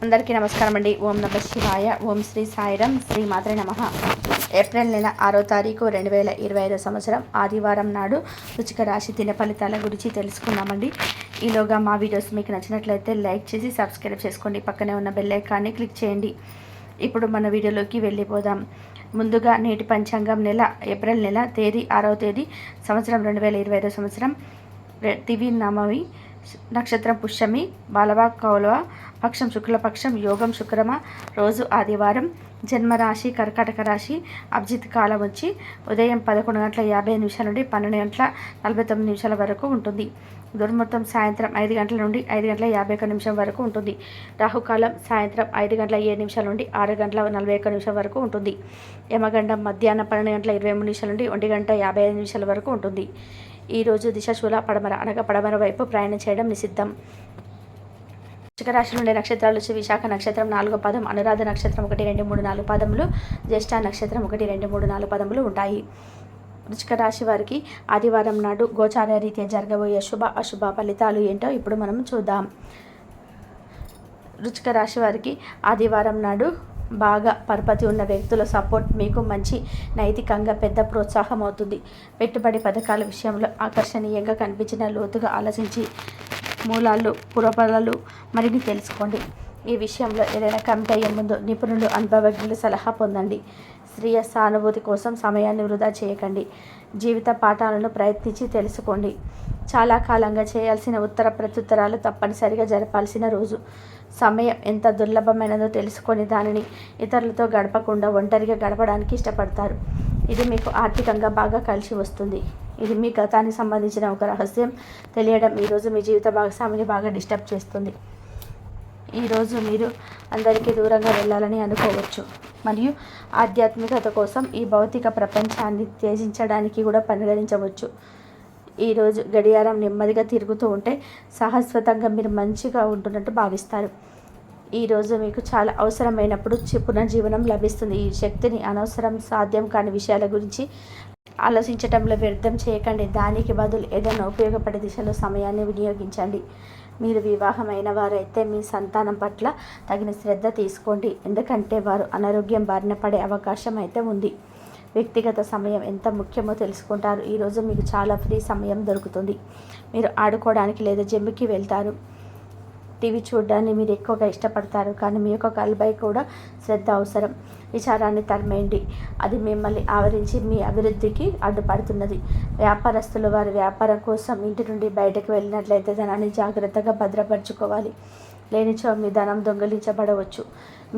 అందరికీ నమస్కారం అండి. ఓం నమ శివాయ. ఓం శ్రీ సాయిరం. శ్రీ మాత్రే నమః. ఏప్రిల్ నెల 6వ తారీఖు 2025 సంవత్సరం ఆదివారం నాడు వృశ్చిక రాశి దిన ఫలితాల గురించి తెలుసుకుందామండి. ఈలోగా మా వీడియోస్ మీకు నచ్చినట్లయితే లైక్ చేసి సబ్స్క్రైబ్ చేసుకోండి. పక్కనే ఉన్న బెల్ ఐకాన్ని క్లిక్ చేయండి. ఇప్పుడు మన వీడియోలోకి వెళ్ళిపోదాం. ముందుగా నేటి పంచాంగం ఏప్రిల్ నెల తేదీ 6వ తేదీ సంవత్సరం 2025 సంవత్సరం తివి నవమి, నక్షత్రం పుష్యమి, బాలవ కౌలవ, పక్షం శుక్లపక్షం, యోగం శుక్రమ, రోజు ఆదివారం, జన్మరాశి కర్కాటక రాశి, అభిజిత్ కాలం వచ్చి ఉదయం 11:55 నుండి 12:49 వరకు ఉంటుంది. దుర్ముహూర్తం సాయంత్రం 5 గంటల నుండి 5:51 వరకు ఉంటుంది. రాహుకాలం సాయంత్రం 5:07 నుండి 6:41 వరకు ఉంటుంది. యమగండం మధ్యాహ్నం 12:23 నుండి 1:55 వరకు ఉంటుంది. ఈరోజు దిశాశూల పడమర అనగా పడమర వైపు ప్రయాణం చేయడం నిషిద్ధం. వృశ్చిక రాశి నుండి నక్షత్రాలు వచ్చి విశాఖ నక్షత్రం 4వ పాదం, అనురాధ నక్షత్రం 1, 2, 3, 4 పాదములు, జ్యేష్ఠ నక్షత్రం 1, 2, 3, 4 పాదములు ఉంటాయి. వృశ్చిక రాశి వారికి ఆదివారం నాడు గోచార రీత్యా జరగబోయే శుభ అశుభ ఫలితాలు ఏంటో ఇప్పుడు మనం చూద్దాం. వృశ్చిక రాశి వారికి ఆదివారం నాడు బాగా పరపతి ఉన్న వ్యక్తుల సపోర్ట్ మీకు మంచి నైతికంగా పెద్ద ప్రోత్సాహం అవుతుంది. పెట్టుబడి పథకాల విషయంలో ఆకర్షణీయంగా కనిపించిన లోతుగా ఆలోచించి మూలాలు పురపరాలు మరిన్ని తెలుసుకోండి. ఈ విషయంలో ఏదైనా కమిటీ అయ్యే ముందు నిపుణులు అనుభవజ్ఞుల సలహా పొందండి. స్త్రీయ సానుభూతి కోసం సమయాన్ని వృధా చేయకండి. జీవిత పాఠాలను ప్రయత్నించి తెలుసుకోండి. చాలా కాలంగా చేయాల్సిన ఉత్తర ప్రత్యుత్తరాలు తప్పనిసరిగా జరపాల్సిన రోజు. సమయం ఎంత దుర్లభమైనదో తెలుసుకొని దానిని ఇతరులతో గడపకుండా ఒంటరిగా గడపడానికి ఇష్టపడతారు. ఇది మీకు ఆర్థికంగా బాగా కలిసి వస్తుంది. ఇది మీ గతానికి సంబంధించిన ఒక రహస్యం తెలియడం ఈరోజు మీ జీవిత భాగస్వామిని బాగా డిస్టర్బ్ చేస్తుంది. ఈరోజు మీరు అందరికీ దూరంగా వెళ్ళాలని అనుకోవచ్చు మరియు ఆధ్యాత్మికత కోసం ఈ భౌతిక ప్రపంచాన్ని త్యజించడానికి కూడా పరిగణించవచ్చు. ఈరోజు గడియారం నెమ్మదిగా తిరుగుతూ ఉంటే శాశ్వతంగా మీరు మంచిగా ఉంటున్నట్టు భావిస్తారు. ఈరోజు మీకు చాలా అవసరమైనప్పుడు పునర్జీవనం లభిస్తుంది. ఈ శక్తిని అనవసరం సాధ్యం కాని విషయాల గురించి ఆలోచించటంలో వ్యర్థం చేయకండి. దానికి బదులు ఏదైనా ఉపయోగపడే దిశలో సమయాన్ని వినియోగించండి. మీరు వివాహమైన వారైతే మీ సంతానం పట్ల తగిన శ్రద్ధ తీసుకోండి, ఎందుకంటే వారు అనారోగ్యం బారిన పడే అవకాశం అయితే ఉంది. వ్యక్తిగత సమయం ఎంత ముఖ్యమో తెలుసుకుంటారు. ఈరోజు మీకు చాలా ఫ్రీ సమయం దొరుకుతుంది. మీరు ఆడుకోవడానికి లేదా జిమ్కి వెళ్తారు. టీవీ చూడడాన్ని మీరు ఎక్కువగా ఇష్టపడతారు, కానీ మీ యొక్క కళ్ళపై కూడా శ్రద్ధ అవసరం. విచారాన్ని తరిమేయండి, అది మిమ్మల్ని ఆవరించి మీ అభివృద్ధికి అడ్డుపడుతున్నది. వ్యాపారస్తులు వారి వ్యాపారం కోసం ఇంటి నుండి బయటకు వెళ్ళినట్లయితే ధనాన్ని జాగ్రత్తగా భద్రపరచుకోవాలి. లేనిచో మీ ధనం దొంగిలించబడవచ్చు.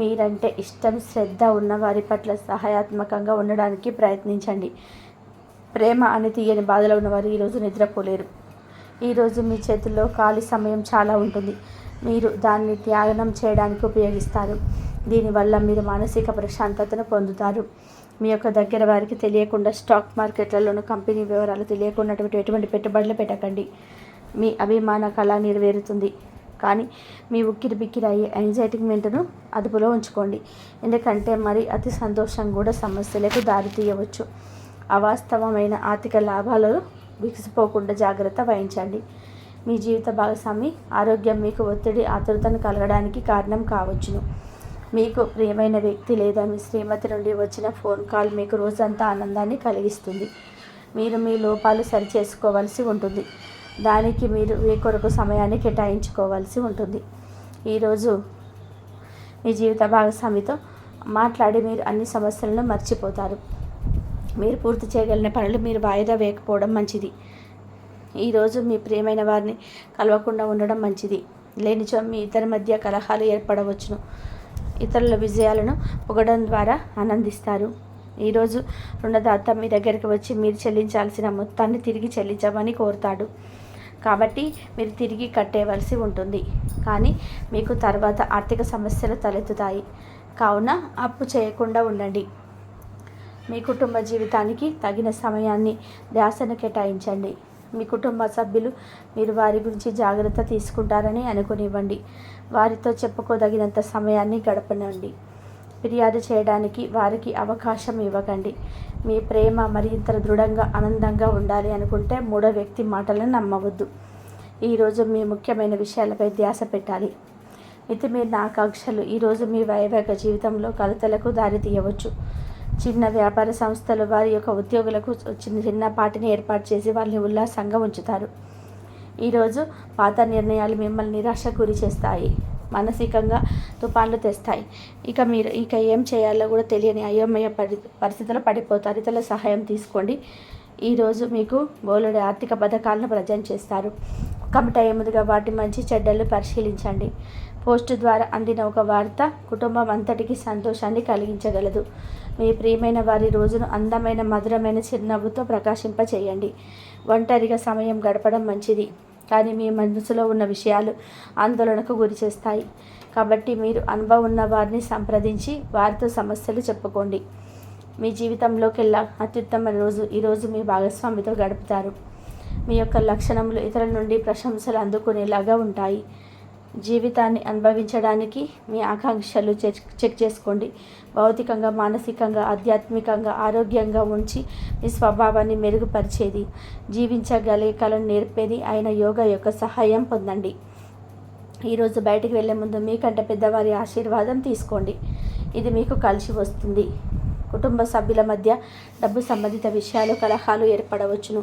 మీరంటే ఇష్టం శ్రద్ధ ఉన్న వారి పట్ల సహాయాత్మకంగా ఉండడానికి ప్రయత్నించండి. ప్రేమ అని తీయని బాధలో ఉన్నవారు ఈరోజు నిద్రపోలేరు. ఈరోజు మీ చేతుల్లో ఖాళీ సమయం చాలా ఉంటుంది. మీరు దాన్ని త్యాగం చేయడానికి ఉపయోగిస్తారు. దీనివల్ల మీరు మానసిక ప్రశాంతతను పొందుతారు. మీ యొక్క దగ్గర వారికి తెలియకుండా స్టాక్ మార్కెట్లలోనూ కంపెనీ వివరాలు తెలియకుండా ఎటువంటి పెట్టుబడులు పెట్టకండి. మీ అభిమాన కళ నెరవేరుతుంది, కానీ మీ ఉక్కిరి బిక్కిరి అయ్యే యాంగ్జైటీమెంట్ను అదుపులో ఉంచుకోండి, ఎందుకంటే మరి అతి సంతోషం కూడా సమస్యలకు దారితీయవచ్చు. అవాస్తవమైన ఆర్థిక లాభాలు విసిపోకుండా జాగ్రత్త వహించండి. మీ జీవిత భాగస్వామి ఆరోగ్యం మీకు ఒత్తిడి ఆతురతను కలగడానికి కారణం కావచ్చును. మీకు ప్రియమైన వ్యక్తి లేదా మీ శ్రీమతి నుండి వచ్చిన ఫోన్ కాల్ మీకు రోజంతా ఆనందాన్ని కలిగిస్తుంది. మీరు మీ లోపాలు సరిచేసుకోవాల్సి ఉంటుంది. దానికి మీరు మీ కొరకు సమయాన్ని కేటాయించుకోవాల్సి ఉంటుంది. ఈరోజు మీ జీవిత భాగస్వామితో మాట్లాడి మీరు అన్ని సమస్యలను మర్చిపోతారు. మీరు పూర్తి చేయగలిగిన పనులు మీరు వాయిదా వేయకపోవడం మంచిది. ఈరోజు మీ ప్రియమైన వారిని కలవకుండా ఉండడం మంచిది. లేనిచో మీ ఇద్దరి మధ్య కలహాలు ఏర్పడవచ్చును. ఇతరుల విజయాలను పొగడం ద్వారా ఆనందిస్తారు. ఈరోజు రుణదాత మీ దగ్గరికి వచ్చి మీరు చెల్లించాల్సిన మొత్తాన్ని తిరిగి చెల్లించమని కోరుతాడు, కాబట్టి మీరు తిరిగి కట్టేవలసి ఉంటుంది. కానీ మీకు తర్వాత ఆర్థిక సమస్యలు తలెత్తుతాయి, కావున అప్పు చేయకుండా ఉండండి. మీ కుటుంబ జీవితానికి తగిన సమయాన్ని ధ్యాసను కేటాయించండి. మీ కుటుంబ సభ్యులు మీరు వారి గురించి జాగ్రత్త తీసుకుంటారని అనుకునివ్వండి. వారితో చెప్పుకోదగినంత సమయాన్ని గడపనండి. ఫిర్యాదు చేయడానికి వారికి అవకాశం ఇవ్వకండి. మీ ప్రేమ మరింత దృఢంగా ఆనందంగా ఉండాలి అనుకుంటే మూడో వ్యక్తి మాటలను నమ్మవద్దు. ఈరోజు మీ ముఖ్యమైన విషయాలపై ధ్యాస పెట్టాలి. మితిమీరిన ఆకాంక్షలు ఈరోజు మీ వైవాహిక జీవితంలో కలతలకు దారితీయవచ్చు. చిన్న వ్యాపార సంస్థలు వారి యొక్క ఉద్యోగులకు చిన్నపాటిని ఏర్పాటు చేసి వాళ్ళని ఉల్లాసంగా ఉంచుతారు. ఈరోజు పాత నిర్ణయాలు మిమ్మల్ని నిరాశకు గురి చేస్తాయి, మానసికంగా తుఫాన్లు తెస్తాయి. మీరు ఏం చేయాలో కూడా తెలియని అయోమయ పరిస్థితుల్లో పడిపోతారు. ఇతరుల సహాయం తీసుకోండి. ఈరోజు మీకు బోలెడు ఆర్థిక పథకాలను ప్రజెంట్ చేస్తారు. కమిట్ అయ్యే ముందుగా వాటి మంచి చెడ్డలు పరిశీలించండి. పోస్టు ద్వారా అందిన ఒక వార్త కుటుంబం అంతటికి సంతోషాన్ని కలిగించగలదు. మీ ప్రియమైన వారి రోజును అందమైన మధురమైన చిరునవ్వుతో ప్రకాశింపచేయండి. ఒంటరిగా సమయం గడపడం మంచిది, కానీ మీ మనసులో ఉన్న విషయాలు ఆందోళనకు గురి చేస్తాయి. కాబట్టి మీరు అనుభవం ఉన్న వారిని సంప్రదించి వారితో సమస్యలు చెప్పుకోండి. మీ జీవితంలోకెల్లా అత్యుత్తమ రోజు ఈరోజు మీ భాగస్వామితో గడుపుతారు. మీ యొక్క లక్షణములు ఇతరుల నుండి ప్రశంసలు అందుకునేలాగా ఉంటాయి. జీవితాన్ని అనుభవించడానికి మీ ఆకాంక్షలు చెక్ చేసుకోండి. భౌతికంగా, మానసికంగా, ఆధ్యాత్మికంగా ఆరోగ్యంగా ఉంచి మీ స్వభావాన్ని మెరుగుపరిచేది, జీవించగలిగే కళను నేర్పేది అయిన యోగా యొక్క సహాయం పొందండి. ఈరోజు బయటికి వెళ్ళే ముందు మీకంటే పెద్దవారి ఆశీర్వాదం తీసుకోండి. ఇది మీకు కలిసి వస్తుంది. కుటుంబ సభ్యుల మధ్య డబ్బు సంబంధిత విషయాలు కలహాలు ఏర్పడవచ్చును.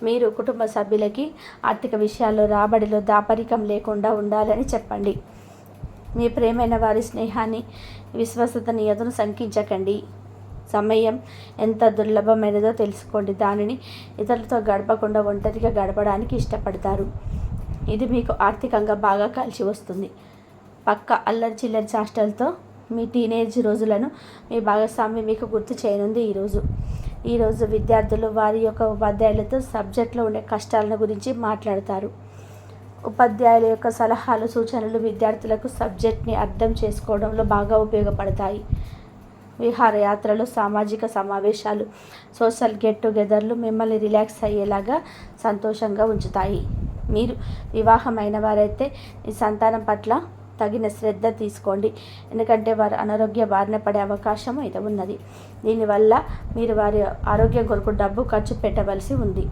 మీరు కుటుంబ సభ్యులకి ఆర్థిక విషయాల్లో రాబడిలో దాపరికం లేకుండా ఉండాలని చెప్పండి. మీ ప్రేమైన వారి స్నేహాన్ని, విశ్వసనీయతను శంకించకండి. సమయం ఎంత దుర్లభమైనదో తెలుసుకోండి. దానిని ఇతరులతో గడపకుండా ఒంటరిగా గడపడానికి ఇష్టపడతారు. ఇది మీకు ఆర్థికంగా బాగా కలిసి వస్తుంది. పక్క అల్లరి చిల్లరి చేష్టలతో మీ టీనేజ్ రోజులను మీ భాగస్వామి మీకు గుర్తు చేయనుంది. ఈరోజు విద్యార్థులు వారి యొక్క ఉపాధ్యాయులతో సబ్జెక్టులో ఉండే కష్టాలను గురించి మాట్లాడతారు. ఉపాధ్యాయుల యొక్క సలహాలు, సూచనలు విద్యార్థులకు సబ్జెక్ట్ని అర్థం చేసుకోవడంలో బాగా ఉపయోగపడతాయి. విహారయాత్రలు, సామాజిక సమావేశాలు, సోషల్ గెట్ టుగెదర్లు మిమ్మల్ని రిలాక్స్ అయ్యేలాగా సంతోషంగా ఉంచుతాయి. మీరు వివాహమైన వారైతే ఈ సంతానం పట్ల తగిన శ్రద్ధ తీసుకోండి, ఎందుకంటే వారు అనారోగ్య బారిన పడే అవకాశం అయితే ఉన్నది. దీనివల్ల మీరు వారి ఆరోగ్యం కొరకు డబ్బు ఖర్చు పెట్టవలసి ఉంది.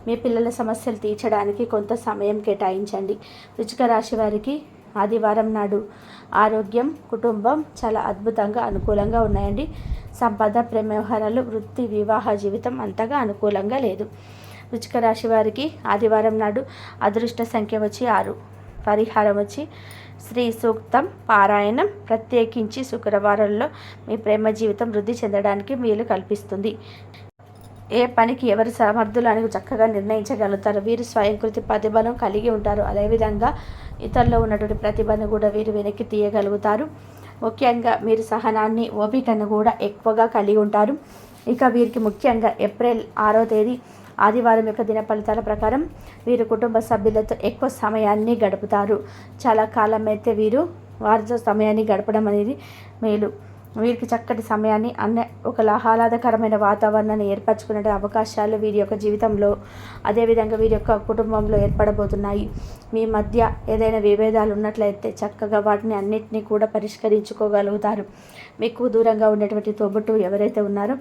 మీ పిల్లల సమస్యలు తీర్చడానికి కొంత సమయం కేటాయించండి. వృశ్చిక రాశి వారికి ఆదివారం నాడు ఆరోగ్యం, కుటుంబం చాలా అద్భుతంగా అనుకూలంగా ఉన్నాయండి. సంపద, ప్రేమ వ్యవహారాలు, వృత్తి, వివాహ జీవితం అంతగా అనుకూలంగా లేదు. వృశ్చిక రాశి వారికి ఆదివారం నాడు అదృష్ట సంఖ్య వచ్చి 6. పరిహారం వచ్చి శ్రీ సూక్తం పారాయణం. ప్రత్యేకించి శుక్రవారంలో మీ ప్రేమ జీవితం వృద్ధి చెందడానికి వీలు కల్పిస్తుంది. ఏ పనికి ఎవరు సమర్థులు అని చక్కగా నిర్ణయించగలుగుతారు. వీరు స్వయంకృతి ప్రతిభను కలిగి ఉంటారు. అదేవిధంగా ఇతరుల్లో ఉన్నటువంటి ప్రతిభను కూడా వీరు వెనక్కి తీయగలుగుతారు. ముఖ్యంగా మీరు సహనాన్ని, ఓపికను కూడా ఎక్కువగా కలిగి ఉంటారు. వీరికి ముఖ్యంగా ఏప్రిల్ 6వ తేదీ ఆదివారం యొక్క దిన ఫలితాల ప్రకారం వీరు కుటుంబ సభ్యులతో ఎక్కువ సమయాన్ని గడుపుతారు. చాలా కాలం అయితే వీరు వారితో సమయాన్ని గడపడం అనేది మేలు. వీరికి చక్కటి సమయాన్ని ఒక ఆహ్లాదకరమైన వాతావరణాన్ని ఏర్పరచుకునే అవకాశాలు వీరి యొక్క జీవితంలో, అదేవిధంగా వీరి యొక్క కుటుంబంలో ఏర్పడబోతున్నాయి. మీ మధ్య ఏదైనా విభేదాలు ఉన్నట్లయితే చక్కగా వాటిని అన్నిటినీ కూడా పరిష్కరించుకోగలుగుతారు. మీకు దూరంగా ఉండేటువంటి తోబుట్టు ఎవరైతే ఉన్నారో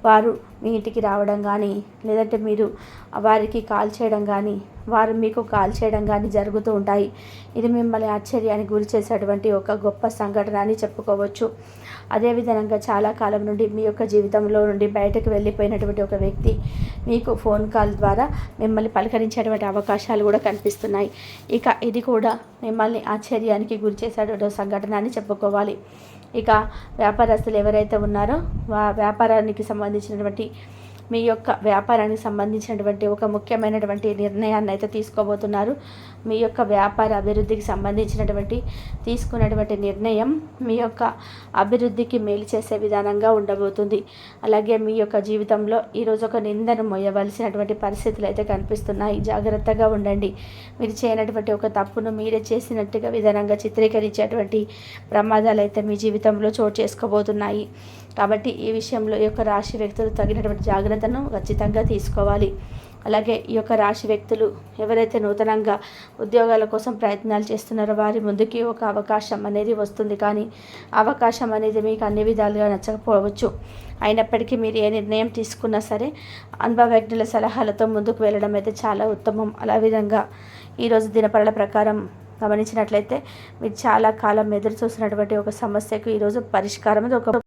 వారు మీ ఇంటికి రావడం కానీ, లేదంటే మీరు వారికి కాల్ చేయడం కానీ, వారు మీకు కాల్ చేయడం కానీ జరుగుతూ ఉంటాయి. ఇది మిమ్మల్ని ఆశ్చర్యానికి గురి చేసేటువంటి ఒక గొప్ప సంఘటన అని చెప్పుకోవచ్చు. అదేవిధంగా చాలా కాలం నుండి మీ యొక్క జీవితంలో నుండి బయటకు వెళ్ళిపోయినటువంటి ఒక వ్యక్తి మీకు ఫోన్ కాల్ ద్వారా మిమ్మల్ని పలకరించేటువంటి అవకాశాలు కూడా కనిపిస్తున్నాయి. ఇది కూడా మిమ్మల్ని ఆశ్చర్యానికి గురి చేసేటువంటి సంఘటన అని చెప్పుకోవాలి. వ్యాపారస్తులు ఎవరైతే ఉన్నారో వ్యాపారానికి సంబంధించినటువంటి మీ యొక్క వ్యాపారానికి సంబంధించినటువంటి ఒక ముఖ్యమైనటువంటి నిర్ణయాన్ని అయితే తీసుకోబోతున్నారు. మీ యొక్క వ్యాపార అభివృద్ధికి సంబంధించినటువంటి తీసుకున్నటువంటి నిర్ణయం మీ యొక్క అభివృద్ధికి మేలు చేసే విధానంగా ఉండబోతుంది. అలాగే మీ యొక్క జీవితంలో ఈరోజు ఒక నిందను మోయవలసినటువంటి పరిస్థితులు అయితే కనిపిస్తున్నాయి. జాగ్రత్తగా ఉండండి. మీరు చేయనటువంటి ఒక తప్పును మీరే చేసినట్టుగా విధానంగా చిత్రీకరించేటువంటి ప్రమాదాలు అయితే మీ జీవితంలో చోటు చేసుకోబోతున్నాయి. కాబట్టి ఈ విషయంలో ఈ యొక్క రాశి వ్యక్తులు తగినటువంటి జాగ్రత్తను ఖచ్చితంగా తీసుకోవాలి. అలాగే ఈ యొక్క రాశి వ్యక్తులు ఎవరైతే నూతనంగా ఉద్యోగాల కోసం ప్రయత్నాలు చేస్తున్నారో వారి ముందుకి ఒక అవకాశం అనేది వస్తుంది. కానీ అవకాశం అనేది మీకు అన్ని విధాలుగా నచ్చకపోవచ్చు. అయినప్పటికీ మీరు ఏ నిర్ణయం తీసుకున్నా సరే అనుభవజ్ఞుల సలహాలతో ముందుకు వెళ్ళడం అయితే చాలా ఉత్తమం. అలా విధంగా ఈరోజు దినపరల ప్రకారం గమనించినట్లయితే మీరు చాలా కాలం ఎదురు చూసినటువంటి ఒక సమస్యకు ఈరోజు పరిష్కారం ఒక